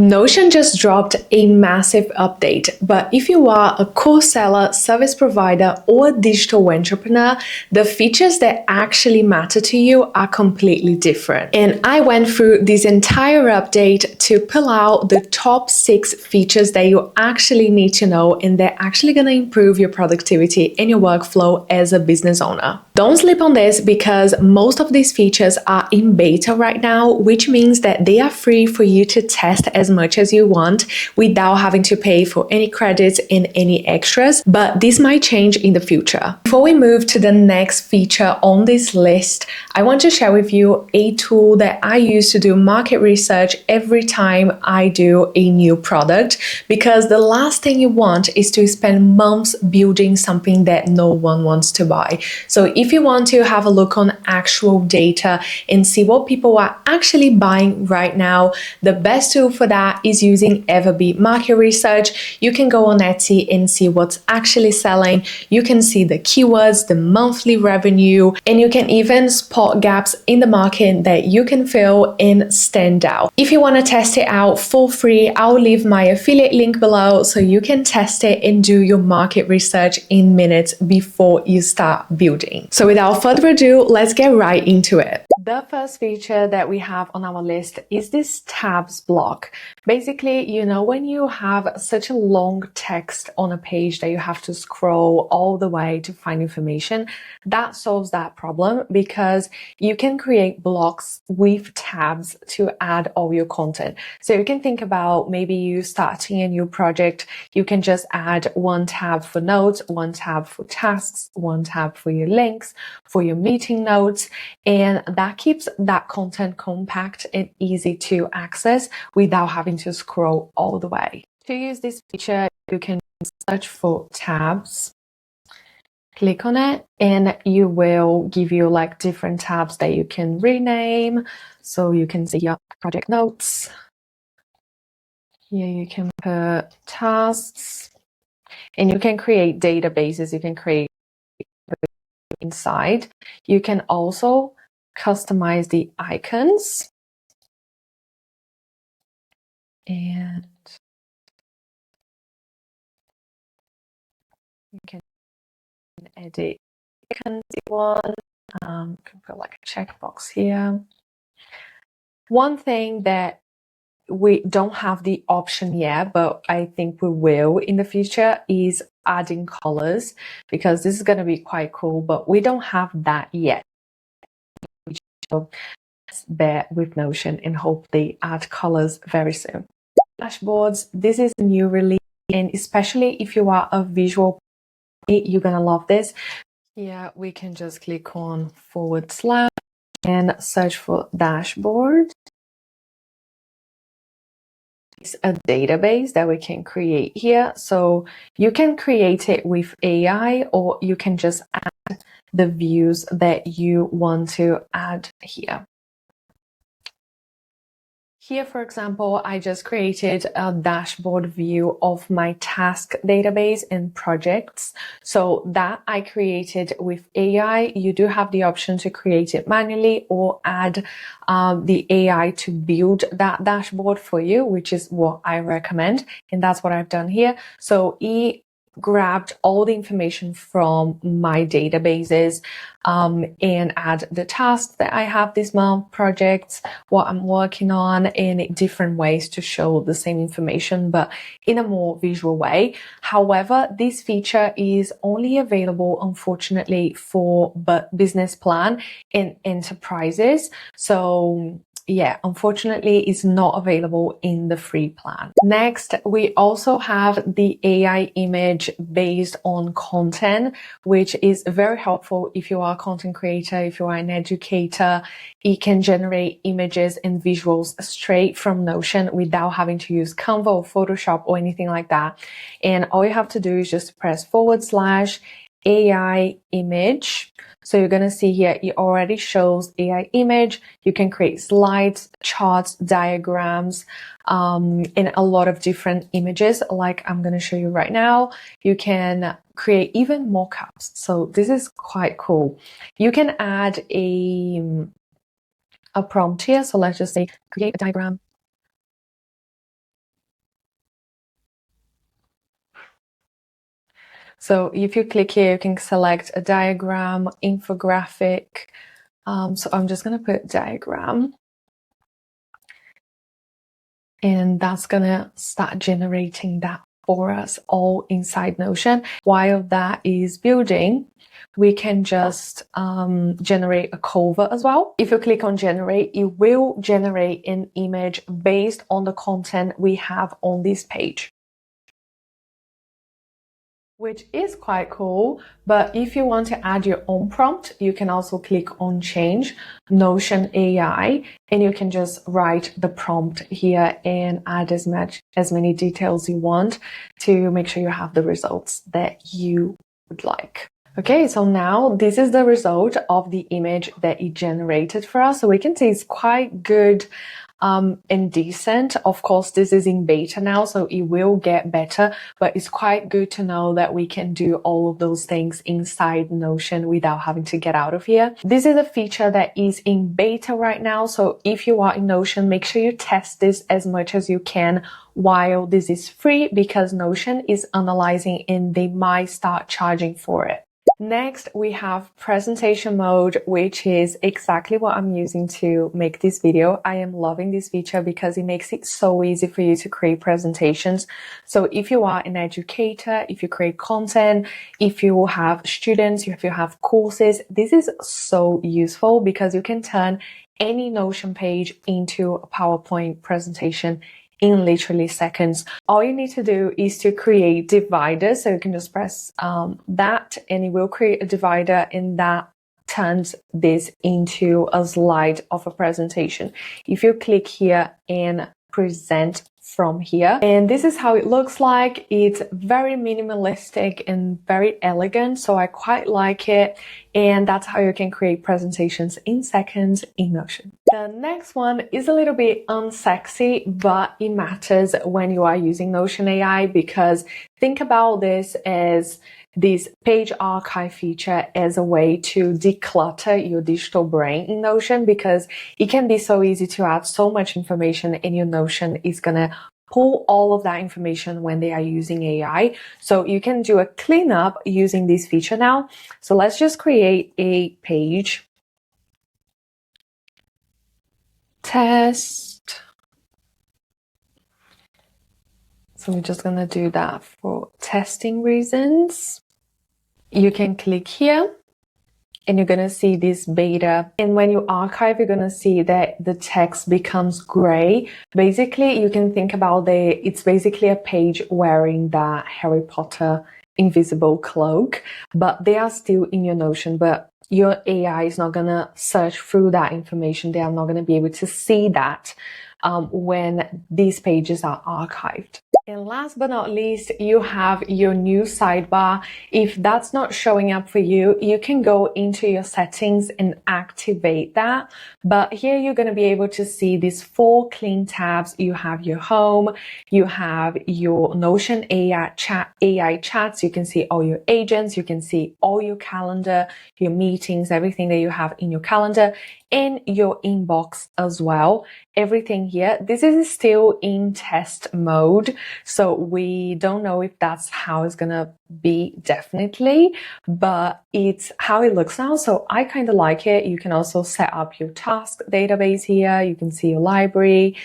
Notion just dropped a massive update, but if you are a course seller, service provider, or a digital entrepreneur, the features that actually matter to you are completely different. And I went through this entire update to pull out the top 6 features that you actually need to know, and they're actually going to improve your productivity and your workflow as a business owner. Don't sleep on this because most of these features are in beta right now, which means that they are free for you to test as much as you want without having to pay for any credits and any extras, but this might change in the future. Before we move to the next feature on this list, I want to share with you a tool that I use to do market research every time I do a new product, because the last thing you want is to spend months building something that no one wants to buy. So if you want to have a look on actual data and see what people are actually buying right now, the best tool for that is using Everbee market research. You can go on Etsy and see what's actually selling. You can see the keywords, the monthly revenue, and you can even spot gaps in the market that you can fill and stand out. If you want to test it out for free, I'll leave my affiliate link below so you can test it and do your market research in minutes before you start building. So without further ado, let's get right into it. The first feature that we have on our list is this tabs block. Basically, you know, when you have such a long text on a page that you have to scroll all the way to find information, that solves that problem because you can create blocks with tabs to add all your content. So you can think about maybe you starting a new project, you can just add one tab for notes, one tab for tasks, one tab for your links, for your meeting notes, and that keeps that content compact and easy to access without having to scroll all the way. To use this feature, you can search for tabs, click on it, and you will give you like different tabs that you can rename. So you can see your project notes. Here you can put tasks, and you can create databases. You can create inside. You can also customize the icons. And you can edit icons if you want. You can put like a checkbox here. One thing that we don't have the option yet, but I think we will in the future, is adding colors, because this is going to be quite cool, but we don't have that yet. So bear with Notion and hope they add colors very soon. Dashboards, this is a new release, and especially if you are a visual, you're gonna love this. Here we can just click on / and search for dashboard. It's a database that we can create here. So you can create it with AI, or you can just add the views that you want to add here. Here, for example, I just created a dashboard view of my task database and projects. So that I created with AI. You do have the option to create it manually or add the AI to build that dashboard for you, which is what I recommend. And that's what I've done here. So grabbed all the information from my databases and add the tasks that I have this month, projects, what I'm working on, in different ways to show the same information, but in a more visual way. However, this feature is only available, unfortunately, for business plan and enterprises. So yeah, unfortunately, it's not available in the free plan. Next, we also have the AI image based on content, which is very helpful if you are a content creator, if you are an educator. It can generate images and visuals straight from Notion without having to use Canva or Photoshop or anything like that. And all you have to do is just press / AI image. So you're going to see here, it already shows AI image. You can create slides, charts, diagrams, and a lot of different images like I'm going to show you right now. You can create even mockups. So this is quite cool. You can add a prompt here. So let's just say create a diagram So if you click here, you can select a diagram, infographic. So I'm just going to put diagram. And that's going to start generating that for us all inside Notion. While that is building, we can just generate a cover as well. If you click on generate, it will generate an image based on the content we have on this page, which is quite cool. But if you want to add your own prompt, you can also click on change Notion AI, and you can just write the prompt here and add as many details you want to make sure you have the results that you would like. Okay, so now this is the result of the image that it generated for us. So we can see it's quite good and decent. Of course, this is in beta now, so it will get better, but it's quite good to know that we can do all of those things inside Notion without having to get out of here. This is a feature that is in beta right now, so if you are in Notion, make sure you test this as much as you can while this is free, because Notion is analyzing and they might start charging for it. Next, we have presentation mode, which is exactly what I'm using to make this video. I am loving this feature because it makes it so easy for you to create presentations. So if you are an educator, if you create content, if you have students, if you have courses, this is so useful because you can turn any Notion page into a PowerPoint presentation in literally seconds. All you need to do is to create dividers. So you can just press that and it will create a divider, and that turns this into a slide of a presentation. If you click here and present from here, and this is how it looks like. It's very minimalistic and very elegant, so I quite like it, and that's how you can create presentations in seconds in Notion. The next one is a little bit unsexy, but it matters when you are using Notion AI, because think about this as this page archive feature as a way to declutter your digital brain in Notion, because it can be so easy to add so much information, and your Notion is gonna pull all of that information when they are using AI. So you can do a cleanup using this feature now. So let's just create a page. Test. So we're just gonna do that for testing reasons. You can click here and you're gonna see this beta. And when you archive, you're gonna see that the text becomes gray. Basically, you can think about it's basically a page wearing that Harry Potter invisible cloak, but they are still in your Notion, but your AI is not gonna search through that information. They are not gonna be able to see that when these pages are archived. And last but not least, you have your new sidebar. If that's not showing up for you, you can go into your settings and activate that. But here you're going to be able to see these 4 clean tabs. You have your home, you have your Notion AI chats. You can see all your agents, you can see all your calendar, your meetings, everything that you have in your calendar, and your inbox as well. Everything here. This is still in test mode, so we don't know if that's how it's gonna be definitely, but it's how it looks now. So I kind of like it. You can also set up your task database here. You can see your library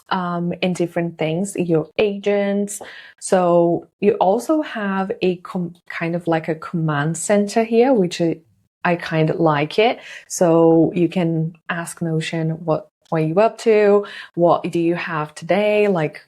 and different things, your agents. So you also have a kind of like a command center here, which I kind of like it. So you can ask Notion, what are you up to? What do you have today? Like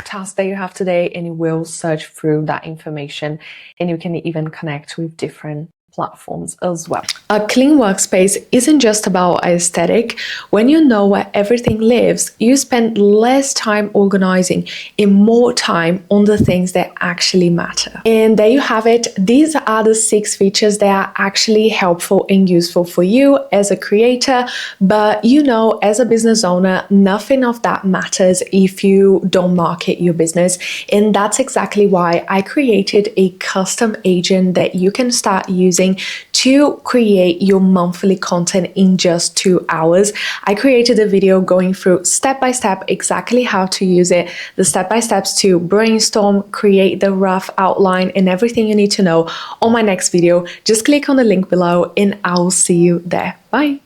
task that you have today, and it will search through that information, and you can even connect with different platforms as well. A clean workspace isn't just about aesthetic. When you know where everything lives, you spend less time organizing and more time on the things that actually matter. And there you have it. These are the 6 features that are actually helpful and useful for you as a creator. But you know, as a business owner, nothing of that matters if you don't market your business. And that's exactly why I created a custom agent that you can start using using to create your monthly content in just 2 hours. I created a video going through step by step exactly how to use it, the step-by-steps to brainstorm, create the rough outline, and everything you need to know on my next video. Just click on the link below and I'll see you there. Bye.